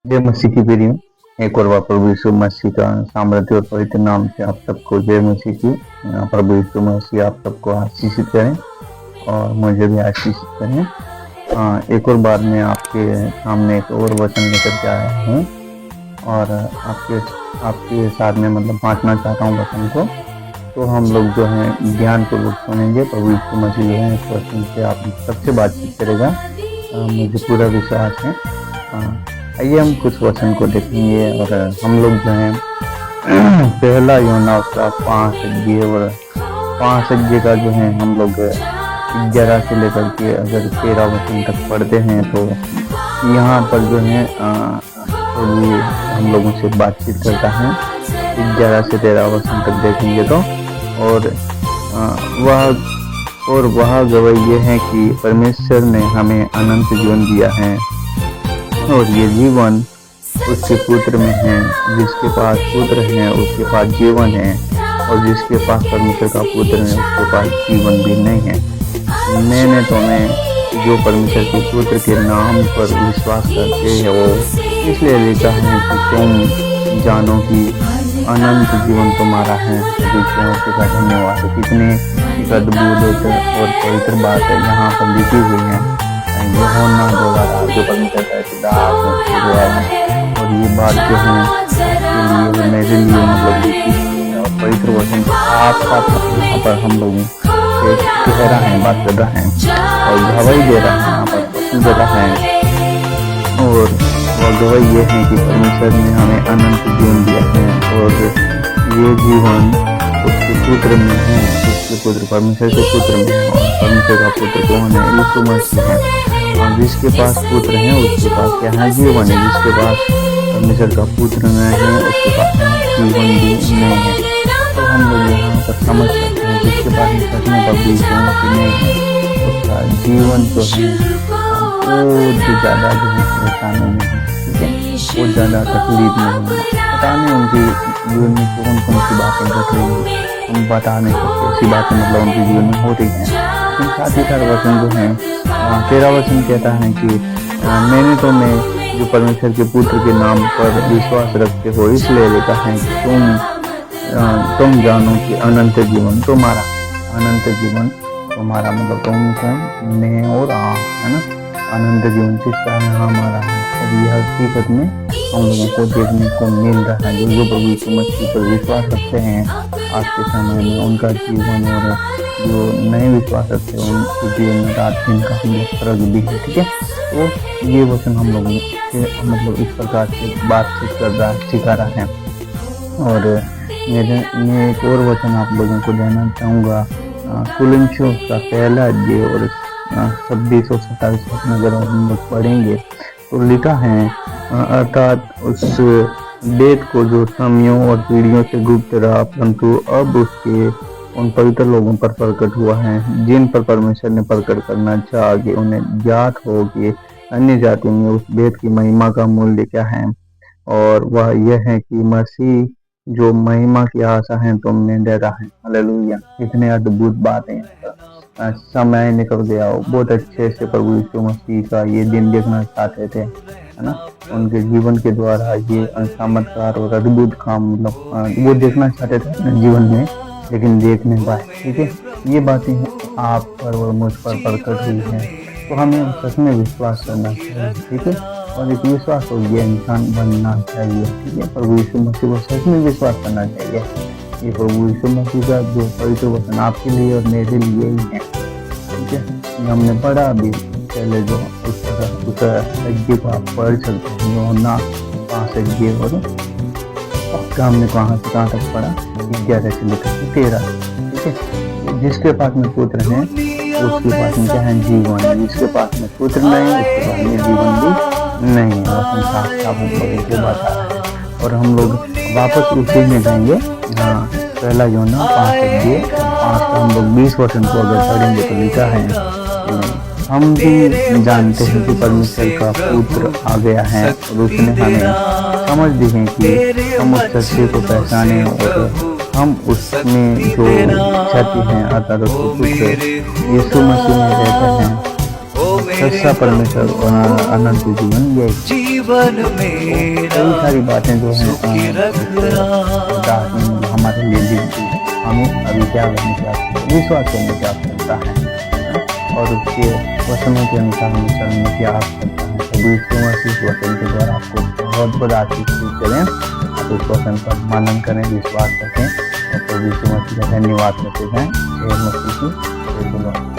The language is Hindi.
जय मसीह की प्रिय, एक और बार प्रभु यीशु मसीह का सामर्थ्य और पवित्र नाम से आप सबको जय मसीह की। प्रभु यीशु मसीह आप सबको आशीषित करें और मुझे भी आशीषित करें। एक और बार मैं आपके सामने एक और वचन लेकर के आया हूँ और आपके साथ में बांटना चाहता हूँ वचन को। तो हम लोग जो है ध्यान पूर्वक सुनेंगे। प्रभु यीशु मसीह जो है इस वचन से आप सबसे बातचीत करेगा, मुझे पूरा विश्वास है। आइए हम कुछ वचन को देखेंगे और हम लोग जो है पहला यूहन्ना उसका 5 अध्याय का जो है हम लोग 11 से लेकर के अगर 13 वचन तक पढ़ते हैं तो यहाँ पर जो है हम लोगों से बातचीत करता है। 11 से 13 वचन तक देखेंगे तो वह गवाही ये है कि परमेश्वर ने हमें अनंत जीवन दिया है और ये जीवन उसके पुत्र में है। जिसके पास पुत्र है उसके पास जीवन है और जिसके पास परमेश्वर का पुत्र है उसके पास जीवन भी नहीं है। मैंने तुम्हें जो परमेश्वर के पुत्र के नाम पर विश्वास करते हैं वो इसलिए लिखा है कि तुम जानो कि अनंत जीवन तुम्हारा है। का धन्यवाद। कितने अद्भुत और पवित्र बात है यहाँ पर लिखी हुई है। यूहन्ना द्वारा जो परमेश्वर का सिद्धांत और ये बात जो है आपके लिए मेरे लिए लिखी और पवित्र वचन आप यहाँ पर हम लोगों से कह रहा है, बात कर रहा है और गवाही दे रहा है, यहाँ पर वचन दे रहा है। और वह गवाही ये है कि परमेश्वर ने हमें अनंत जीवन दिया है और ये जीवन उसके पुत्र में है। उसके पुत्र परमेश्वर के पुत्र में है और परमेश्वर का पुत्र कौन है? यीशु मसीह है। जिसके पास पुत्र है उसके पास क्या है? जीवन है। जिसके पास परमेश्वर का पुत्र नहीं है उसके पास जीवन भी नहीं है। तो हम लोग यहाँ पर समझ सकते हैं जिसके पास सच में प्रभु यीशु मसीह नहीं है उसका जीवन तो है बहुत ज़्यादा जो है परेशानी में है, ठीक है, बहुत ज़्यादा तकलीफ में है। पता नहीं उनके जीवन में कौन कौन सी बातें घट रही है, हम बता नहीं सकते। ऐसी बातें उनके जीवन में हो रही हैं। लेकिन साथ ही साथ वचन जो है 13 वचन कहता है कि मैंने तुम्हें जो परमेश्वर के पुत्र के नाम पर विश्वास रखते हो इसलिए लिखा है कि तुम जानो कि अनंत जीवन तुम्हारा। अनंत जीवन तुम्हारा तुम कौन? मैं और आप, है ना। अनंत जीवन जिसका है हमारा है और यह हकीकत में हम लोगों को देखने को मिल रहा है। जो प्रभु यीशु मसीह पर विश्वास रखते हैं आज के समय में उनका जीवन और जो नए विश्वास रखते हैं उनके जीवन में रात दिन का हम लोग फर्क भी है, ठीक है। तो ये वचन हम लोगों से इस प्रकार से बातचीत कर रहा है, सिखा रहा है। और मैं एक और वचन आप लोगों को देना चाहूँगा। कुलिंथियों का पहला अध्याय और 26 और 27 वचन अगर हम लोग पढ़ेंगे तो लिखा है अर्थात उस वेद को जो समयों और पीढ़ियों से गुप्त रहा परंतु अब उसके उन पवित्र लोगों पर प्रकट हुआ है जिन पर परमेश्वर ने प्रकट करना चाहा कि उन्हें ज्ञात हो कि अन्य जातियों में उस वेद की महिमा का मूल्य क्या है। और वह यह है कि मसीह जो महिमा की आशा है तुमने दे रहा है। हालेलुया। कितने अद्भुत बातें। समय निकल गया हो, बहुत अच्छे से प्रभु यीशु मसीह का ये दिन देखना चाहते थे, है ना। उनके जीवन के द्वारा ये चमत्कार और अद्भुत काम वो देखना चाहते थे अपने जीवन में, लेकिन देख नहीं पाए, ठीक है। ये बातें आप पर और मुझ पर प्रकट हुई है तो हमें सच में विश्वास करना चाहिए, ठीक है। और एक विश्वास योग्य इंसान बनना चाहिए, ठीक है। प्रभु यीशु मसीह को सच में विश्वास करना चाहिए। ये प्रभु यीशु मसीह का जो पवित्र वचन आपके लिए और मेरे लिए ही है, ठीक है। हमने पढ़ा अभी पहले जो उस अध्याय को आप पढ़ सकते हैं। यूहन्ना 5 अध्याय और हमने कहाँ से कहाँ तक पढ़ा? 11 से लेकर 13, ठीक है। जिसके पास में पुत्र है उसके पास में क्या है? जीवन है। जिसके पास में पुत्र नहीं उसके पास में जीवन भी नहीं है। वचन साफ बता रहा है और हम लोग वापस उसी में जाएंगे। हाँ, पहला यूहन्ना 5 अध्याय 5 का हम लोग 20 वचन को अगर पढ़ेंगे तो लिखा है हम भी जानते हैं कि परमेश्वर का पुत्र आ गया है और उसने हमें समझ दी है कि हम उस सत्य को पहचाने और हम उसमें जो सत्य हैं अर्थात उसके पुत्र यीशु मसीह में रहते हैं सच्चा परमेश्वर अनंत जीवन ये कई सारी बातें जो हैं हमारे लिए दी हमें अभी क्या करने की आवश्यकता है, विश्वास करने की आवश्यकता है और उसके वचनों के अनुसार हमें चलने की आवश्यकता है। तो यीशु मसीह वचन के द्वारा आपको बहुत बहुत आशीष करें, आप उस वचन पर मानन करें, विश्वास रखें और तो यीशु मसीह का धन्यवाद करते हैं। जय मसीह की जय।